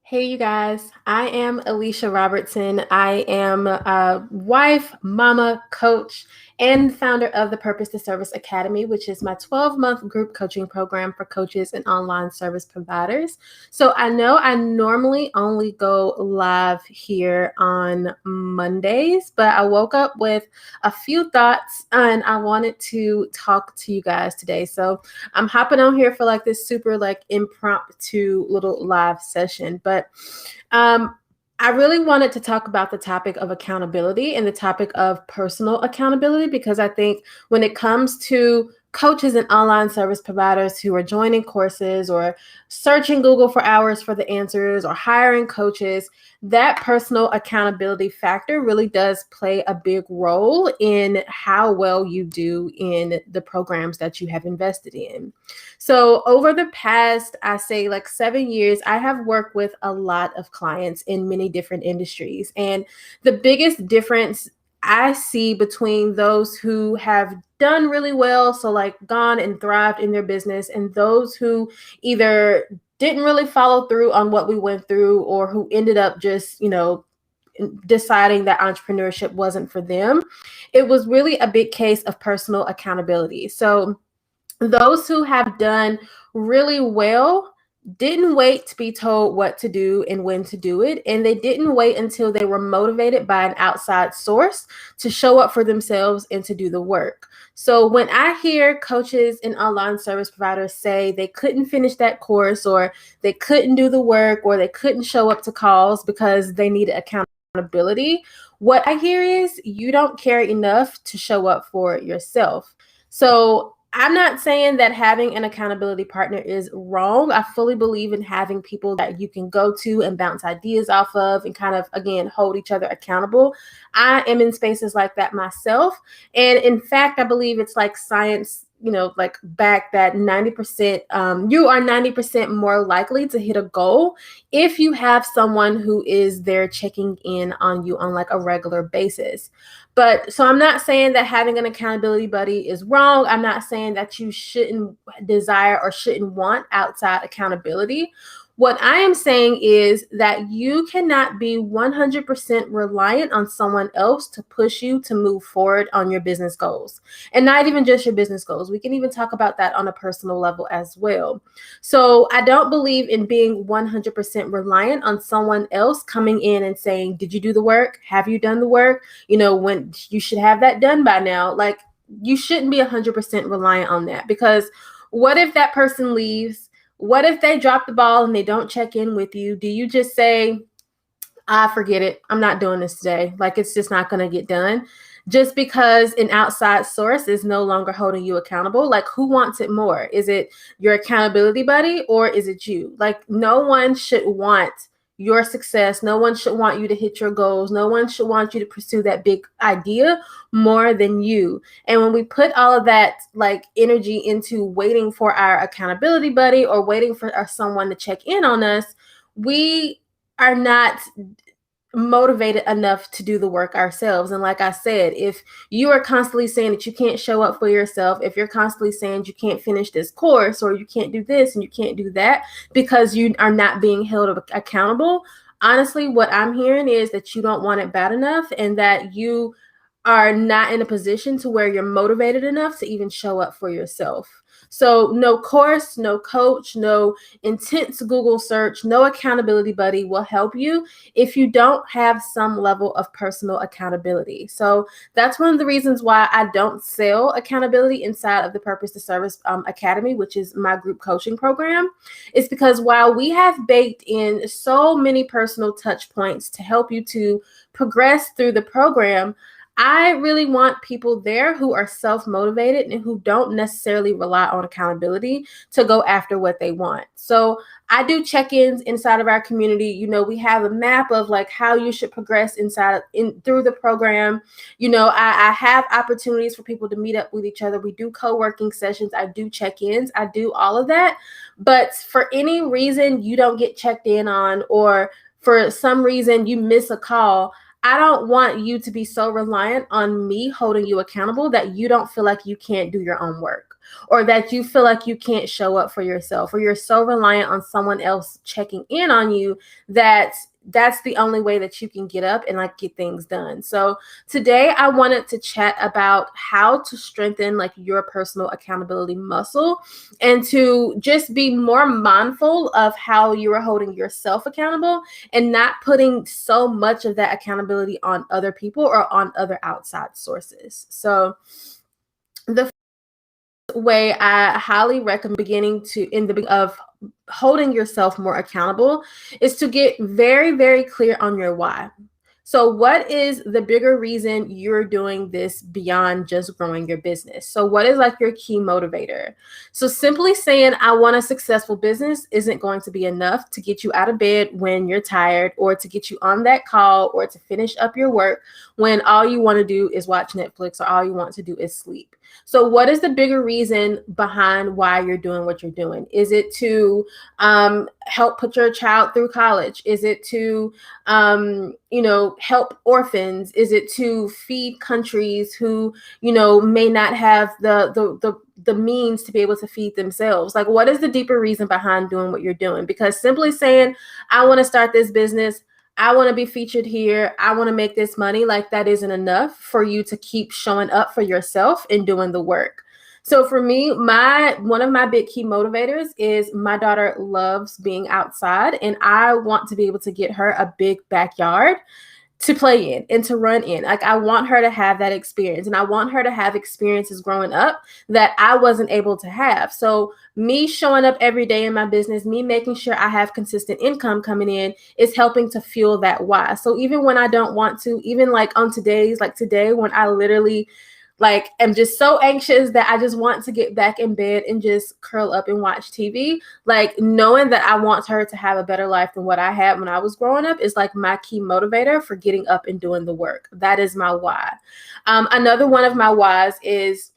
Hey, you guys. I am Alicia Robertson. I am a wife, mama, coach, and founder of the Purpose to Service Academy, which is my 12-month group coaching program for coaches and online service providers. So I know I normally only go live here on Mondays, but I woke up with a few thoughts and I wanted to talk to you guys today. So I'm hopping on here for like this super like impromptu little live session, but um, I really wanted to talk about the topic of accountability and the topic of personal accountability because I think when it comes to coaches and online service providers who are joining courses or searching Google for hours for the answers or hiring coaches, that personal accountability factor really does play a big role in how well you do in the programs that you have invested in. So over the past, I say like 7 years, I have worked with a lot of clients in many different industries. And the biggest difference I see between those who have done really well, so like gone and thrived in their business, and those who either didn't really follow through on what we went through or who ended up just, deciding that entrepreneurship wasn't for them. It was really a big case of personal accountability. So those who have done really well didn't wait to be told what to do and when to do it. And they didn't wait until they were motivated by an outside source to show up for themselves and to do the work. So when I hear coaches and online service providers say they couldn't finish that course or they couldn't do the work or they couldn't show up to calls because they needed accountability, what I hear is you don't care enough to show up for yourself. So I'm not saying that having an accountability partner is wrong. I fully believe in having people that you can go to and bounce ideas off of and kind of, again, hold each other accountable. I am in spaces like that myself. And in fact, I believe it's like science, like back that 90%, you are 90% more likely to hit a goal if you have someone who is there checking in on you on like a regular basis. But so I'm not saying that having an accountability buddy is wrong. I'm not saying that you shouldn't desire or shouldn't want outside accountability. What I am saying is that you cannot be 100% reliant on someone else to push you to move forward on your business goals. And not even just your business goals. We can even talk about that on a personal level as well. So I don't believe in being 100% reliant on someone else coming in and saying, did you do the work? Have you done the work? When you should have that done by now. Like, you shouldn't be 100% reliant on that, because what if that person leaves? What if they drop the ball and they don't check in with you? Do you just say, forget it, I'm not doing this today? Like, it's just not going to get done just because an outside source is no longer holding you accountable. Like, who wants it more? Is it your accountability buddy or is it you? Like, no one should want your success. No one should want you to hit your goals. No one should want you to pursue that big idea more than you. And when we put all of that like energy into waiting for our accountability buddy or waiting for someone to check in on us, we are not motivated enough to do the work ourselves. And like I said, if you are constantly saying that you can't show up for yourself, if you're constantly saying you can't finish this course or you can't do this and you can't do that because you are not being held accountable, honestly, what I'm hearing is that you don't want it bad enough and that you are not in a position to where you're motivated enough to even show up for yourself. So no course, no coach, no intense Google search, no accountability buddy will help you if you don't have some level of personal accountability. So that's one of the reasons why I don't sell accountability inside of the Purpose to Service Academy, which is my group coaching program. It's because while we have baked in so many personal touch points to help you to progress through the program, I really want people there who are self-motivated and who don't necessarily rely on accountability to go after what they want. So I do check-ins inside of our community. We have a map of like how you should progress through the program. I have opportunities for people to meet up with each other. We do co-working sessions. I do check-ins. I do all of that. But for any reason you don't get checked in on, or for some reason you miss a call, I don't want you to be so reliant on me holding you accountable that you don't feel like you can't do your own work. or that you feel like you can't show up for yourself, or you're so reliant on someone else checking in on you that that's the only way that you can get up and like get things done. So today I wanted to chat about how to strengthen like your personal accountability muscle and to just be more mindful of how you are holding yourself accountable and not putting so much of that accountability on other people or on other outside sources. So the way I highly recommend beginning to in the of holding yourself more accountable is to get very, very clear on your why. So what is the bigger reason you're doing this beyond just growing your business? So what is like your key motivator? So simply saying I want a successful business isn't going to be enough to get you out of bed when you're tired, or to get you on that call, or to finish up your work when all you want to do is watch Netflix, or all you want to do is sleep. So what is the bigger reason behind why you're doing what you're doing? Is it to help put your child through college? Is it to help orphans? Is it to feed countries who, may not have the means to be able to feed themselves? Like, what is the deeper reason behind doing what you're doing? Because simply saying, I want to start this business, I want to be featured here, I want to make this money, like that isn't enough for you to keep showing up for yourself and doing the work. So for me, one of my big key motivators is my daughter loves being outside, and I want to be able to get her a big backyard to play in and to run in. Like, I want her to have that experience, and I want her to have experiences growing up that I wasn't able to have. So me showing up every day in my business, me making sure I have consistent income coming in is helping to fuel that why. So even when I don't want to, even like on today's, like today, when I literally like am just so anxious that I just want to get back in bed and just curl up and watch TV, like knowing that I want her to have a better life than what I had when I was growing up is like my key motivator for getting up and doing the work. That is my why. Another one of my whys is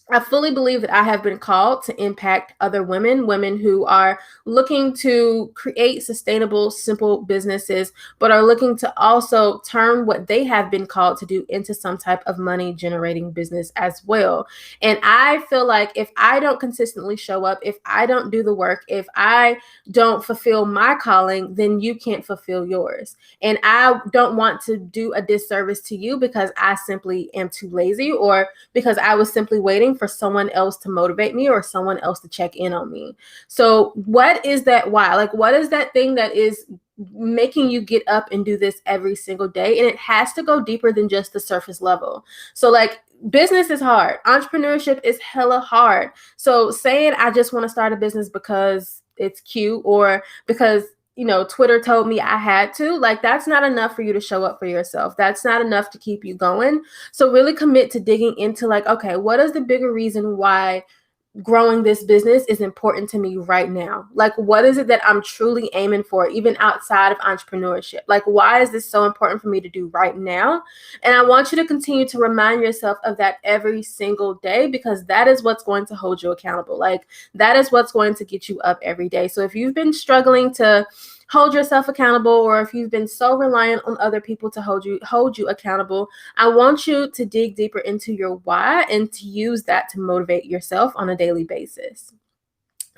I fully believe that I have been called to impact other women who are looking to create sustainable, simple businesses, but are looking to also turn what they have been called to do into some type of money generating business as well. And I feel like if I don't consistently show up, if I don't do the work, if I don't fulfill my calling, then you can't fulfill yours. And I don't want to do a disservice to you because I simply am too lazy, or because I was simply waiting for someone else to motivate me or someone else to check in on me. So what is that why? Like, what is that thing that is making you get up and do this every single day? And it has to go deeper than just the surface level. So like, business is hard. Entrepreneurship is hella hard. So saying I just want to start a business because it's cute, or because Twitter told me I had to, like, that's not enough for you to show up for yourself. That's not enough to keep you going. So really commit to digging into like, okay, what is the bigger reason why growing this business is important to me right now? Like, what is it that I'm truly aiming for, even outside of entrepreneurship? Like, why is this so important for me to do right now? And I want you to continue to remind yourself of that every single day, because that is what's going to hold you accountable. Like, that is what's going to get you up every day. So if you've been struggling to hold yourself accountable, or if you've been so reliant on other people to hold you accountable, I want you to dig deeper into your why and to use that to motivate yourself on a daily basis.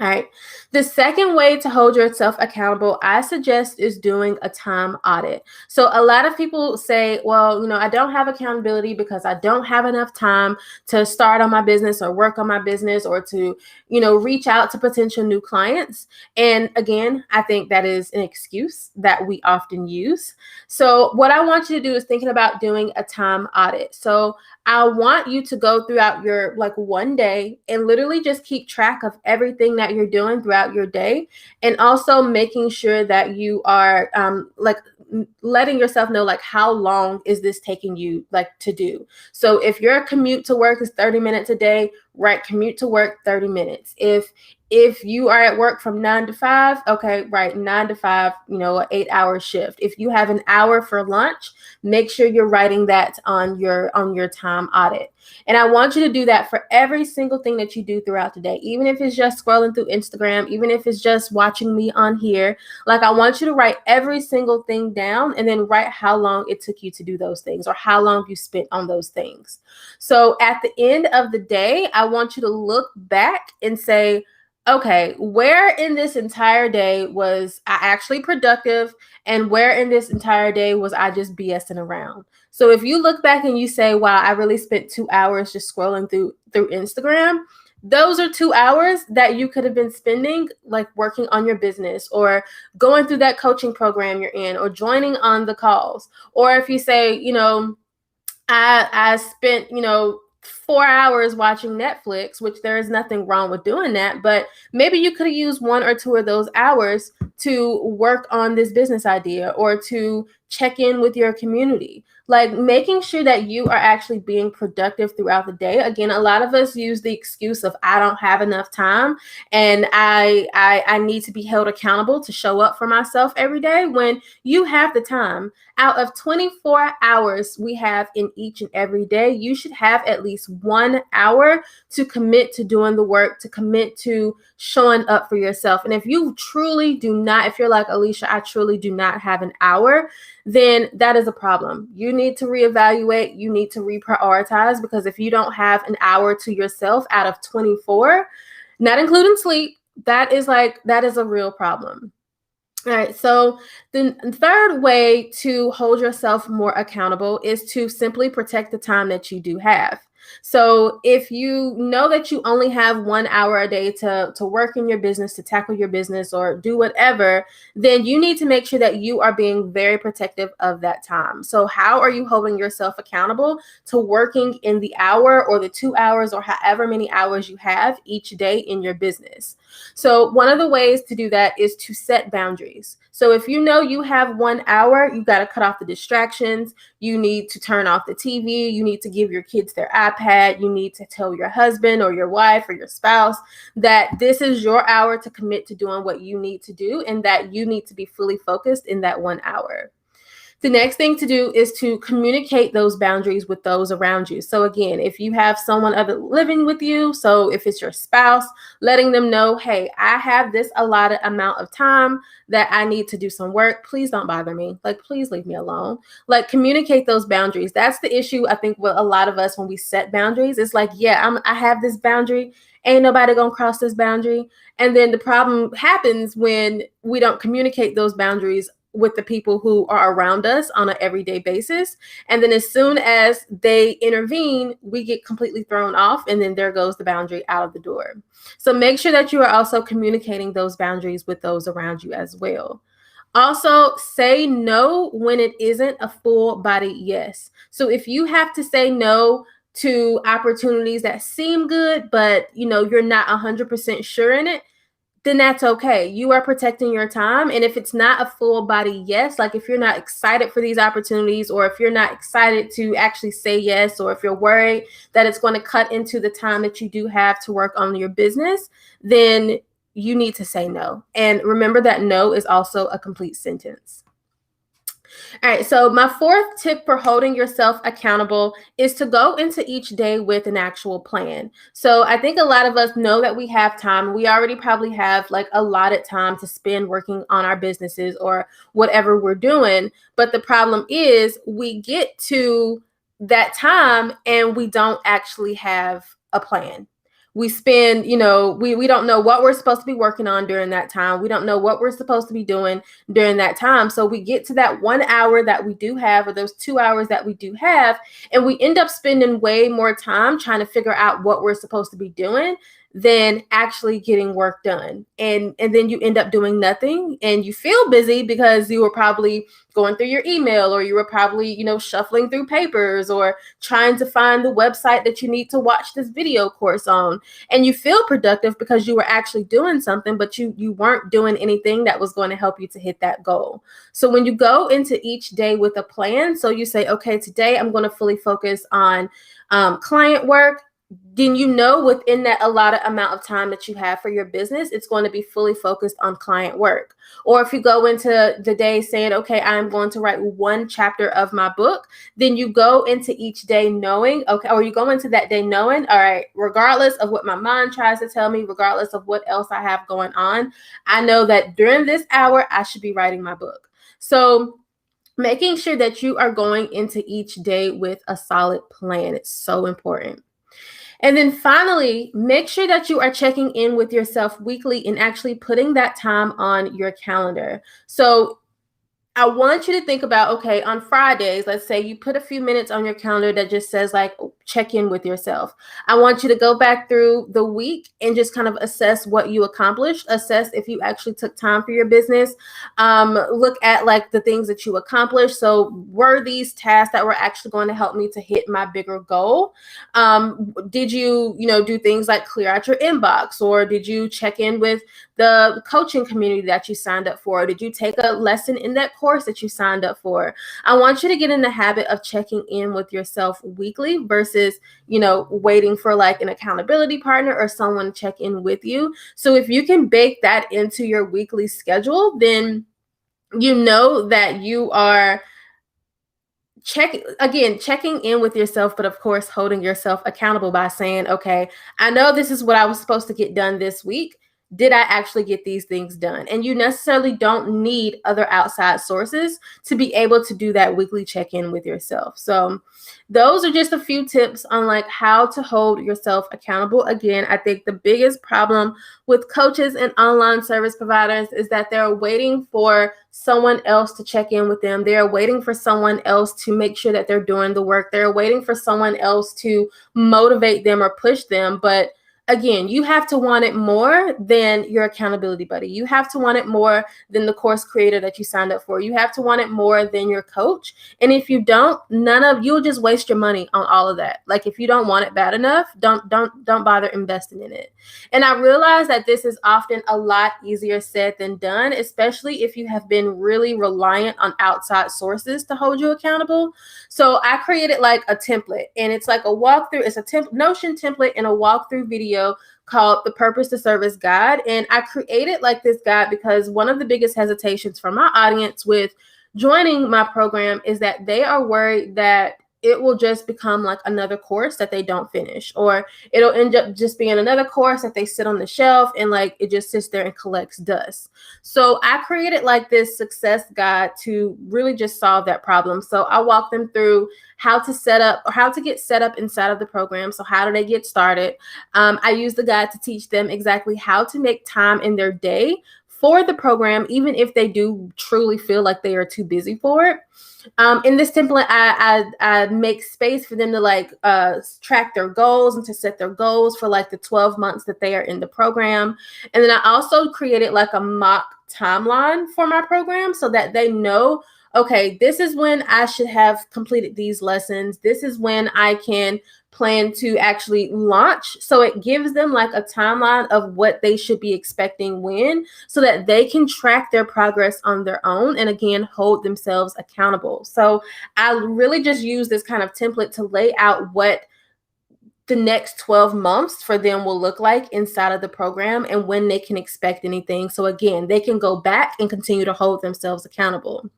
All right. The second way to hold yourself accountable, I suggest, is doing a time audit. So a lot of people say, well, I don't have accountability because I don't have enough time to start on my business or work on my business, or to, reach out to potential new clients. And again, I think that is an excuse that we often use. So what I want you to do is thinking about doing a time audit. So I want you to go throughout your one day and literally just keep track of everything that you're doing throughout your day, and also making sure that you are letting yourself know how long is this taking you to do. So if your commute to work is 30 minutes a day, right, commute to work 30 minutes. If If you are at work from 9 to 5, okay, right, 9 to 5, an 8-hour shift. If you have an hour for lunch, make sure you're writing that on your time audit. And I want you to do that for every single thing that you do throughout the day, even if it's just scrolling through Instagram, even if it's just watching me on here. Like, I want you to write every single thing down and then write how long it took you to do those things or how long you spent on those things. So at the end of the day, I want you to look back and say, okay, where in this entire day was I actually productive, and where in this entire day was I just BSing around? So if you look back and you say, wow, I really spent 2 hours just scrolling through Instagram, those are 2 hours that you could have been spending like working on your business or going through that coaching program you're in or joining on the calls. Or if you say, I spent, 4 hours watching Netflix, which there is nothing wrong with doing that, but maybe you could have used 1 or 2 of those hours to work on this business idea or to check in with your community. Like, making sure that you are actually being productive throughout the day. Again, a lot of us use the excuse of I don't have enough time and I need to be held accountable to show up for myself every day, when you have the time. Out of 24 hours we have in each and every day, you should have at least 1 hour to commit to doing the work, to commit to showing up for yourself. And if you truly do not, if you're like, Alicia, I truly do not have an hour, then that is a problem. You need to reevaluate, you need to reprioritize, because if you don't have an hour to yourself out of 24, not including sleep, that is a real problem. All right, so the third way to hold yourself more accountable is to simply protect the time that you do have. So if you know that you only have 1 hour a day to work in your business, to tackle your business or do whatever, then you need to make sure that you are being very protective of that time. So how are you holding yourself accountable to working in the hour or the 2 hours or however many hours you have each day in your business? So one of the ways to do that is to set boundaries. So if you know you have 1 hour, you got to cut off the distractions. You need to turn off the TV. You need to give your kids their iPad. You need to tell your husband or your wife or your spouse that this is your hour to commit to doing what you need to do, and that you need to be fully focused in that 1 hour. The next thing to do is to communicate those boundaries with those around you. So again, if you have someone other living with you, so if it's your spouse, letting them know, hey, I have this allotted amount of time that I need to do some work. Please don't bother me. Like, please leave me alone. Like, communicate those boundaries. That's the issue, I think, with a lot of us when we set boundaries. It's like, yeah, I have this boundary. Ain't nobody gonna cross this boundary. And then the problem happens when we don't communicate those boundaries with the people who are around us on an everyday basis. And then as soon as they intervene, we get completely thrown off, and then there goes the boundary out of the door. So make sure that you are also communicating those boundaries with those around you as well. Also, say no when it isn't a full body yes. So if you have to say no to opportunities that seem good, but you're not 100% sure in it, then that's okay. You are protecting your time. And if it's not a full body yes, like if you're not excited for these opportunities, or if you're not excited to actually say yes, or if you're worried that it's going to cut into the time that you do have to work on your business, then you need to say no. And remember that no is also a complete sentence. All right, so my fourth tip for holding yourself accountable is to go into each day with an actual plan. So I think a lot of us know that we have time. We already probably have like allotted time to spend working on our businesses or whatever we're doing. But the problem is we get to that time and we don't actually have a plan. We spend, we don't know what we're supposed to be working on during that time. We don't know what we're supposed to be doing during that time. So we get to that 1 hour that we do have, or those 2 hours that we do have, and we end up spending way more time trying to figure out what we're supposed to be doing than actually getting work done. And then you end up doing nothing, and you feel busy because you were probably going through your email, or you were probably, shuffling through papers, or trying to find the website that you need to watch this video course on. And you feel productive because you were actually doing something, but you weren't doing anything that was going to help you to hit that goal. So when you go into each day with a plan, so you say, okay, today I'm going to fully focus on client work. then you know within that allotted amount of time that you have for your business, it's going to be fully focused on client work. Or if you go into the day saying, okay, I'm going to write one chapter of my book, then you go into each day knowing, okay, or you go into that day knowing, all right, regardless of what my mind tries to tell me, regardless of what else I have going on, I know that during this hour, I should be writing my book. So making sure that you are going into each day with a solid plan, it's so important. And then finally, make sure that you are checking in with yourself weekly and actually putting that time on your calendar. So I want you to think about, okay, on Fridays, let's say you put a few minutes on your calendar that just says like, check in with yourself. I want you to go back through the week and just kind of assess what you accomplished, assess if you actually took time for your business, look at like the things that you accomplished. So were these tasks that were actually going to help me to hit my bigger goal? Did you, do things like clear out your inbox, or did you check in with the coaching community that you signed up for? Did you take a lesson in that course that you signed up for? I want you to get in the habit of checking in with yourself weekly versus, waiting for like an accountability partner or someone to check in with you. So if you can bake that into your weekly schedule, then you know that you are checking in with yourself, but of course, holding yourself accountable by saying, okay, I know this is what I was supposed to get done this week. Did I actually get these things done? And you necessarily don't need other outside sources to be able to do that weekly check-in with yourself. So those are just a few tips on like how to hold yourself accountable. Again, I think the biggest problem with coaches and online service providers is that they're waiting for someone else to check in with them. They're waiting for someone else to make sure that they're doing the work. They're waiting for someone else to motivate them or push them. But again, you have to want it more than your accountability buddy. You have to want it more than the course creator that you signed up for. You have to want it more than your coach. And if you don't, you'll just waste your money on all of that. Like if you don't want it bad enough, don't bother investing in it. And I realize that this is often a lot easier said than done, especially if you have been really reliant on outside sources to hold you accountable. So I created like a template, and it's like a walkthrough. It's a Notion template and a walkthrough video called the Purpose to Service Guide. And I created like this guide because one of the biggest hesitations from my audience with joining my program is that they are worried that it will just become like another course that they don't finish, or it'll end up just being another course that they sit on the shelf and like it just sits there and collects dust. So I created like this success guide to really just solve that problem. So I walk them through how to get set up inside of the program. So how do they get started? I use the guide to teach them exactly how to make time in their day for the program, even if they do truly feel like they are too busy for it. In this template, I make space for them to like track their goals and to set their goals for like the 12 months that they are in the program. And then I also created like a mock timeline for my program so that they know, okay, this is when I should have completed these lessons. This is when I can plan to actually launch. So it gives them like a timeline of what they should be expecting when, so that they can track their progress on their own and again, hold themselves accountable. So I really just use this kind of template to lay out what the next 12 months for them will look like inside of the program and when they can expect anything. So again, they can go back and continue to hold themselves accountable.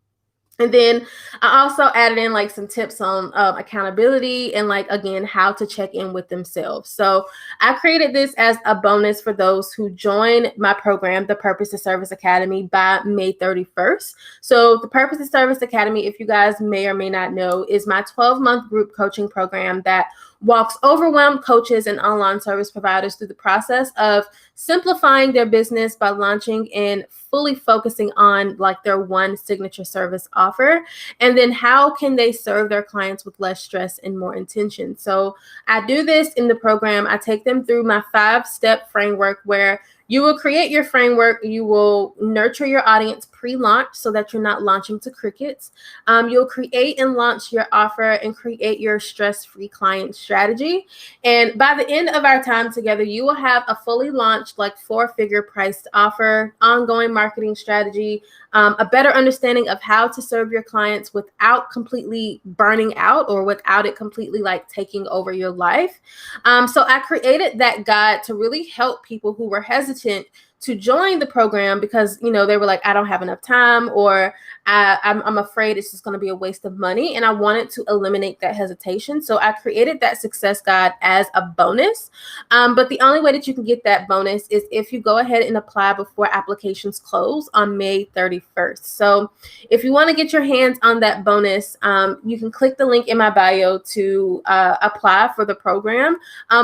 And then I also added in like some tips on accountability and like, again, how to check in with themselves. So I created this as a bonus for those who join my program, the Purpose to Service Academy, by May 31st. So the Purpose to Service Academy, if you guys may or may not know, is my 12-month group coaching program that walks overwhelmed coaches and online service providers through the process of simplifying their business by launching and fully focusing on like their one signature service offer. And then how can they serve their clients with less stress and more intention? So I do this in the program. I take them through my 5-step framework where you will create your framework. You will nurture your audience pre-launch so that you're not launching to crickets. You'll create and launch your offer and create your stress-free client strategy. And by the end of our time together, you will have a fully launched, like 4-figure priced offer, ongoing marketing strategy, a better understanding of how to serve your clients without completely burning out or without it completely like taking over your life. So I created that guide to really help people who were hesitant to join the program because, you know, they were like, I don't have enough time, or I'm afraid it's just going to be a waste of money. And I wanted to eliminate that hesitation. So I created that success guide as a bonus. But the only way that you can get that bonus is if you go ahead and apply before applications close on May 31st. So if you want to get your hands on that bonus, you can click the link in my bio to apply for the program,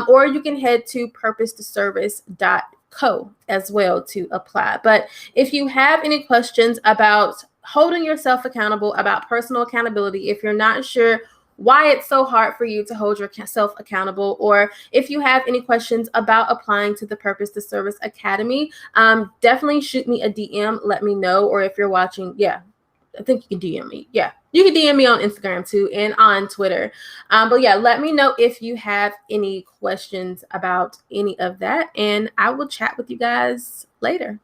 or you can head to purposetoservice.co as well to apply. But if you have any questions about holding yourself accountable, about personal accountability, if you're not sure why it's so hard for you to hold yourself accountable, or if you have any questions about applying to the Purpose to Service Academy, definitely shoot me a DM, let me know. Or if you're watching, I think you can DM me. Yeah, you can DM me on Instagram too and on Twitter. But yeah, let me know if you have any questions about any of that, and I will chat with you guys later.